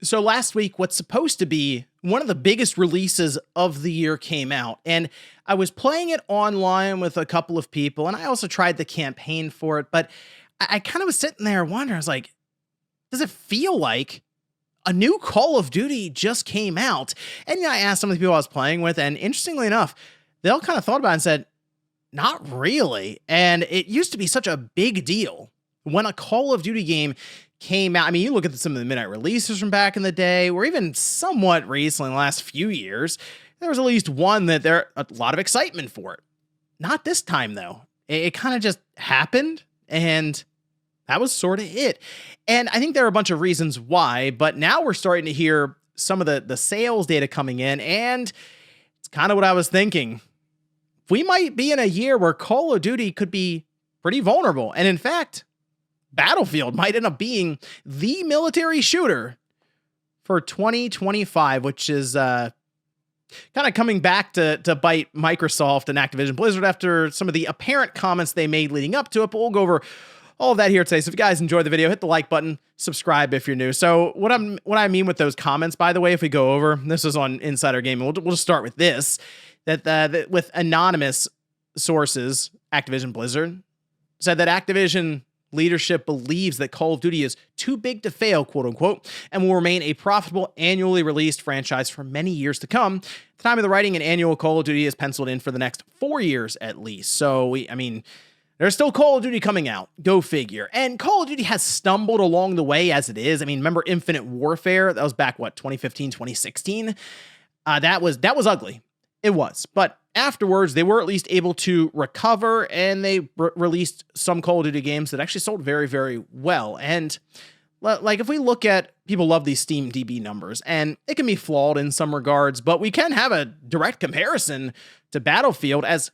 So last week, what's supposed to be one of the biggest releases of the year came out, and I was playing it online with a couple of people, and I also tried the campaign for it, but I kind of was sitting there wondering, I was like, does it feel like a new Call of Duty just came out? And I asked some of the people I was playing with, and interestingly enough, they all kind of thought about it and said, not really. And it used to be such a big deal when a Call of Duty game came out. I mean, you look at some of the midnight releases from back in the day, or even somewhat recently, in the last few years, there was at least one that there a lot of excitement for it. Not this time, though. It kind of just happened, and that was sort of it. And I think there are a bunch of reasons why, but now we're starting to hear some of the sales data coming in, and it's kind of what I was thinking. We might be in a year where Call of Duty could be pretty vulnerable. And in fact, Battlefield might end up being the military shooter for 2025, which is kind of coming back to bite Microsoft and Activision Blizzard after some of the apparent comments they made leading up to it. But we'll go over all of that here today. So if you guys enjoyed the video, hit the like button, subscribe if you're new. So what I mean with those comments, by the way, if we go over, this is on Insider Gaming, we'll just start with this, that with anonymous sources, Activision Blizzard said that Activision leadership believes that Call of Duty is too big to fail, quote unquote, and will remain a profitable annually released franchise for many years to come. At the time of the writing, an annual Call of Duty is penciled in for the next 4 years at least. So there's still Call of Duty coming out. Go figure. And Call of Duty has stumbled along the way as it is. I mean, remember Infinite Warfare? That was back, 2015, 2016? That was ugly. It was. But afterwards, they were at least able to recover, and they released some Call of Duty games that actually sold very, very well. And like, if we look at, people love these Steam DB numbers, and it can be flawed in some regards, but we can have a direct comparison to Battlefield, as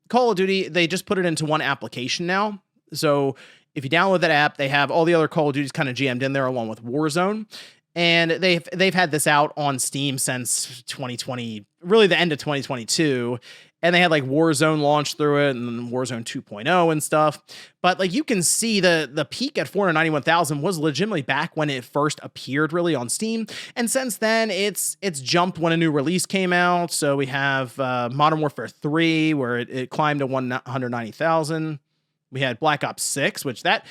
Call of Duty, they just put it into one application now. So if you download that app, they have all the other Call of Duties kind of jammed in there along with Warzone. And they've had this out on Steam since 2020, really the end of 2022. And they had like Warzone launch through it and Warzone 2.0 and stuff. But like, you can see the peak at 491,000 was legitimately back when it first appeared really on Steam. And since then it's jumped when a new release came out. So we have Modern Warfare 3, where it climbed to 190,000. We had Black Ops 6, which that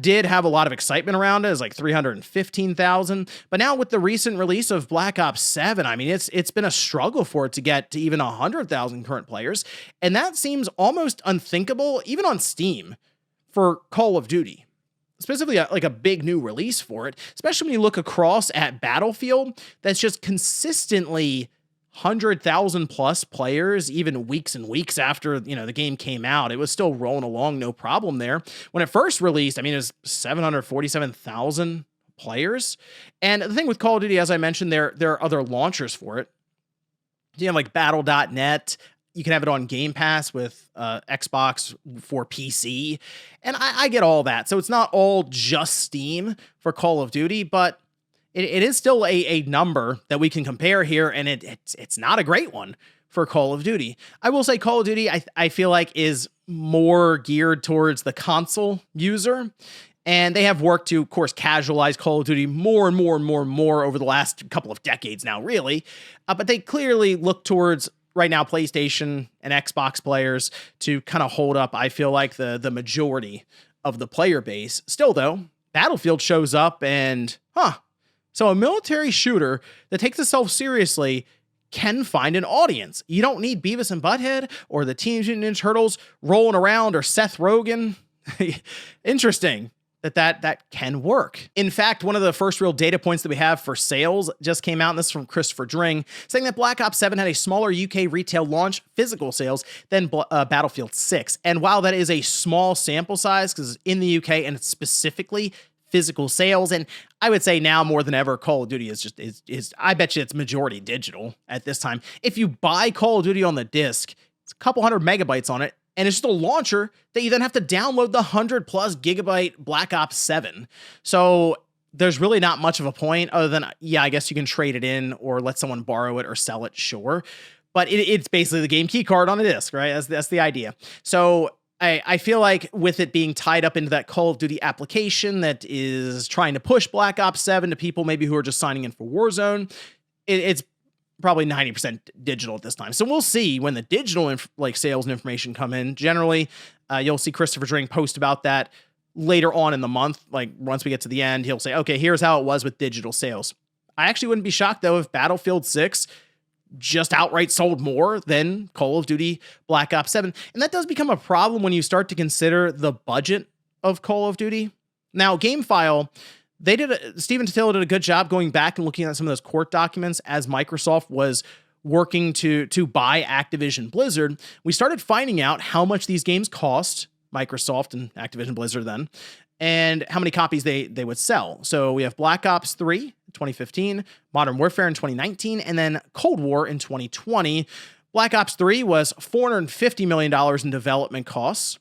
did have a lot of excitement around it. It was like 315,000. But now with the recent release of Black Ops 7, I mean, it's been a struggle for it to get to even 100,000 current players. And that seems almost unthinkable, even on Steam, for Call of Duty. Specifically, like a big new release for it, especially when you look across at Battlefield, that's just consistently 100,000 plus players, even weeks and weeks after, the game came out. It was still rolling along, no problem there. When it first released, I mean, it was 747,000 players. And the thing with Call of Duty, as I mentioned, there are other launchers for it. You have like Battle.net. You can have it on Game Pass with Xbox for PC. And I get all that. So it's not all just Steam for Call of Duty, but it is still a number that we can compare here, and it's not a great one for Call of Duty. I will say Call of Duty, I feel like, is more geared towards the console user, and they have worked to, of course, casualize Call of Duty more and more and more and more over the last couple of decades now, really. But they clearly look towards, right now, PlayStation and Xbox players to kind of hold up, I feel like, the majority of the player base. Still, though, Battlefield shows up and, so a military shooter that takes itself seriously can find an audience. You don't need Beavis and Butthead or the Teenage Mutant Ninja Turtles rolling around or Seth Rogen. Interesting that can work. In fact, one of the first real data points that we have for sales just came out, and this is from Christopher Dring, saying that Black Ops 7 had a smaller UK retail launch physical sales than Battlefield 6. And while that is a small sample size, because it's in the UK and it's specifically physical sales, and I would say now more than ever, Call of Duty is I bet you it's majority digital at this time. If you buy Call of Duty on the disc, it's a couple hundred megabytes on it, and it's just a launcher that you then have to download the 100+ gigabyte Black Ops 7. So there's really not much of a point other than, I guess you can trade it in or let someone borrow it or sell it, sure. But it's basically the game key card on a disc, right? That's the idea. So I feel like with it being tied up into that Call of Duty application that is trying to push Black Ops 7 to people maybe who are just signing in for Warzone, it's probably 90% digital at this time. So we'll see when the digital sales and information come in. Generally, you'll see Christopher Drink post about that later on in the month. Like once we get to the end, he'll say, okay, here's how it was with digital sales. I actually wouldn't be shocked though if Battlefield 6 just outright sold more than Call of Duty Black Ops 7. And that does become a problem when you start to consider the budget of Call of Duty. Now, GameFile, Stephen Totilo did a good job going back and looking at some of those court documents as Microsoft was working to buy Activision Blizzard. We started finding out how much these games cost, Microsoft and Activision Blizzard then, and how many copies they would sell. So we have Black Ops 3 in 2015, Modern Warfare in 2019, and then Cold War in 2020. Black Ops 3 was $450 million in development costs.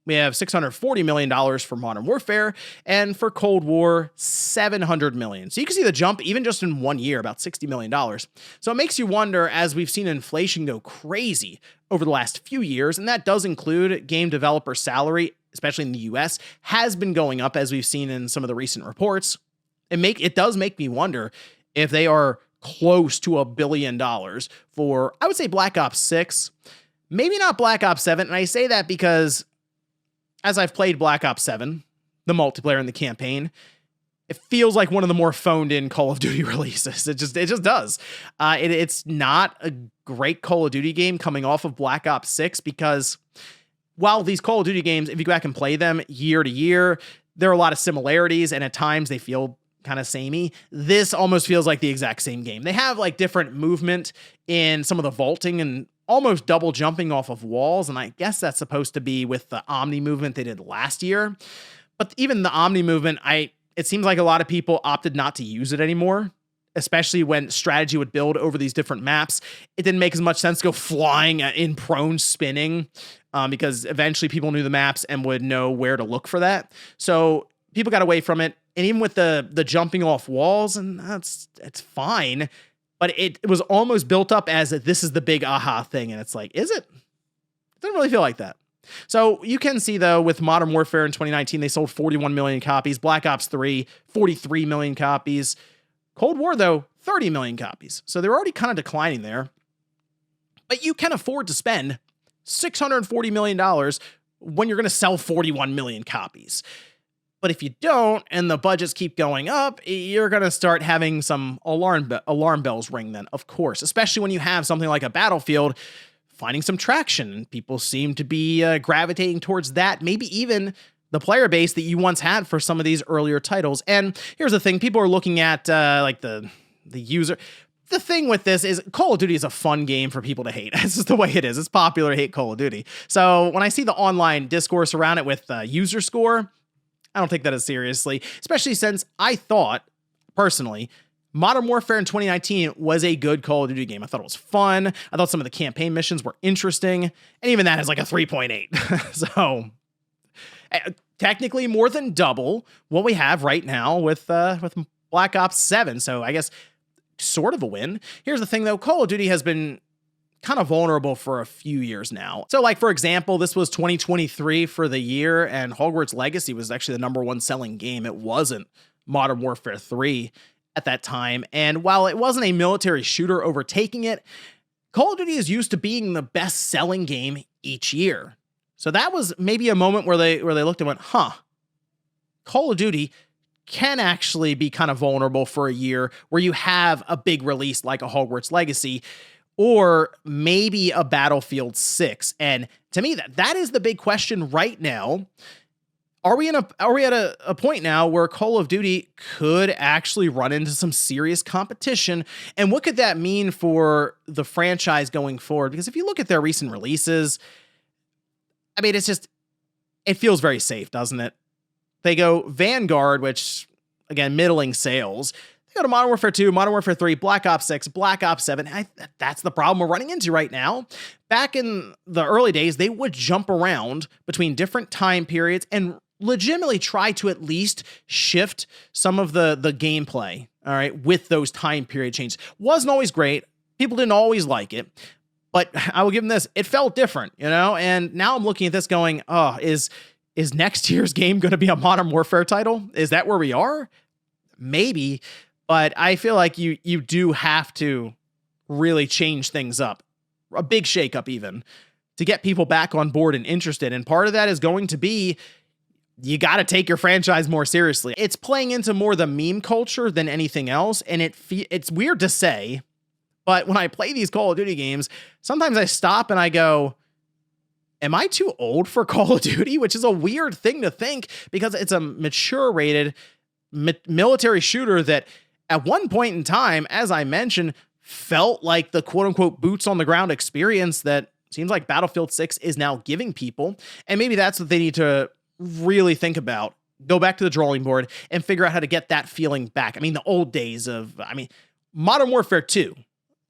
We have $640 million for Modern Warfare, and for Cold War, $700 million. So you can see the jump even just in 1 year, about $60 million. So it makes you wonder, as we've seen inflation go crazy over the last few years, and that does include game developer salary, especially in the US, has been going up as we've seen in some of the recent reports. It does make me wonder if they are close to $1 billion for, I would say, Black Ops 6, maybe not Black Ops 7. And I say that because as I've played Black Ops 7, the multiplayer and the campaign, it feels like one of the more phoned in Call of Duty releases. It just does. It's not a great Call of Duty game coming off of Black Ops 6 because while these Call of Duty games, if you go back and play them year to year, there are a lot of similarities and at times they feel kind of samey. This almost feels like the exact same game. They have like different movement in some of the vaulting and almost double jumping off of walls. And I guess that's supposed to be with the Omni movement they did last year. But even the Omni movement, it seems like a lot of people opted not to use it anymore, especially when strategy would build over these different maps. It didn't make as much sense to go flying in prone spinning because eventually people knew the maps and would know where to look for that. So people got away from it. And even with the jumping off walls, and it's fine, but it was almost built up as this is the big aha thing. And it's like, is it? It doesn't really feel like that. So you can see, though, with Modern Warfare in 2019, they sold 41 million copies. Black Ops 3, 43 million copies. Cold War, though, 30 million copies. So they're already kind of declining there. But you can afford to spend $640 million when you're going to sell 41 million copies. But if you don't, and the budgets keep going up, you're going to start having some alarm bells ring then, of course, especially when you have something like a Battlefield finding some traction. People seem to be gravitating towards that, maybe even the player base that you once had for some of these earlier titles. And here's the thing, people are looking at like the user. The thing with this is Call of Duty is a fun game for people to hate. It's just the way it is. It's popular to hate Call of Duty. So when I see the online discourse around it with user score, I don't take that as seriously, especially since I thought, personally, Modern Warfare in 2019 was a good Call of Duty game. I thought it was fun. I thought some of the campaign missions were interesting. And even that is like a 3.8. So technically more than double what we have right now with Black Ops 7. So I guess sort of a win. Here's the thing, though. Call of Duty has been kind of vulnerable for a few years now. So like, for example, this was 2023 for the year, and Hogwarts Legacy was actually the #1 selling game. It wasn't Modern Warfare 3 at that time. And while it wasn't a military shooter overtaking it, Call of Duty is used to being the best selling game each year. So that was maybe a moment where they looked and went, Call of Duty can actually be kind of vulnerable for a year where you have a big release like a Hogwarts Legacy, or maybe a Battlefield 6. And to me, that is the big question right now. Are we at a point now where Call of Duty could actually run into some serious competition? And what could that mean for the franchise going forward? Because if you look at their recent releases, I mean, it feels very safe, doesn't it? They go Vanguard, which, again, middling sales. Go to Modern Warfare 2, Modern Warfare 3, Black Ops 6, Black Ops 7. That's the problem we're running into right now. Back in the early days, they would jump around between different time periods and legitimately try to at least shift some of the gameplay, all right, with those time period changes. Wasn't always great. People didn't always like it. But I will give them this. It felt different, and now I'm looking at this going, oh, is next year's game going to be a Modern Warfare title? Is that where we are? Maybe, but I feel like you do have to really change things up, a big shakeup even, to get people back on board and interested. And part of that is going to be, you got to take your franchise more seriously. It's playing into more the meme culture than anything else, and it's weird to say, but when I play these Call of Duty games, sometimes I stop and I go, am I too old for Call of Duty? Which is a weird thing to think, because it's a mature rated military shooter that at one point in time, as I mentioned, felt like the quote unquote boots on the ground experience that seems like Battlefield 6 is now giving people. And maybe that's what they need to really think about. Go back to the drawing board and figure out how to get that feeling back. I mean, the old days of, Modern Warfare 2,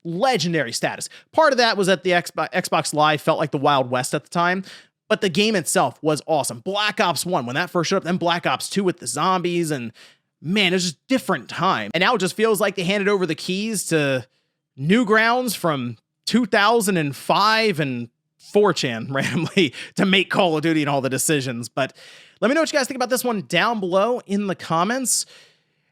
legendary status. Part of that was that the Xbox Live felt like the Wild West at the time, but the game itself was awesome. Black Ops 1, when that first showed up, then Black Ops 2 with the zombies, and man, it was just different time. And now it just feels like they handed over the keys to Newgrounds from 2005 and 4chan randomly to make Call of Duty and all the decisions. But let me know what you guys think about this one down below in the comments.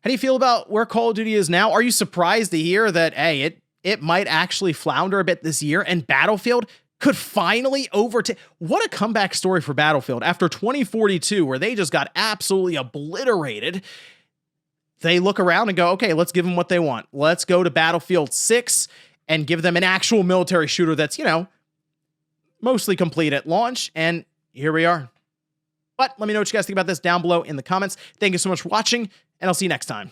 How do you feel about where Call of Duty is now? Are you surprised to hear that, hey, it might actually flounder a bit this year and Battlefield could finally overtake? What a comeback story for Battlefield after 2042, where they just got absolutely obliterated. They look around and go, okay, let's give them what they want. Let's go to Battlefield 6 and give them an actual military shooter that's, mostly complete at launch. And here we are. But let me know what you guys think about this down below in the comments. Thank you so much for watching, and I'll see you next time.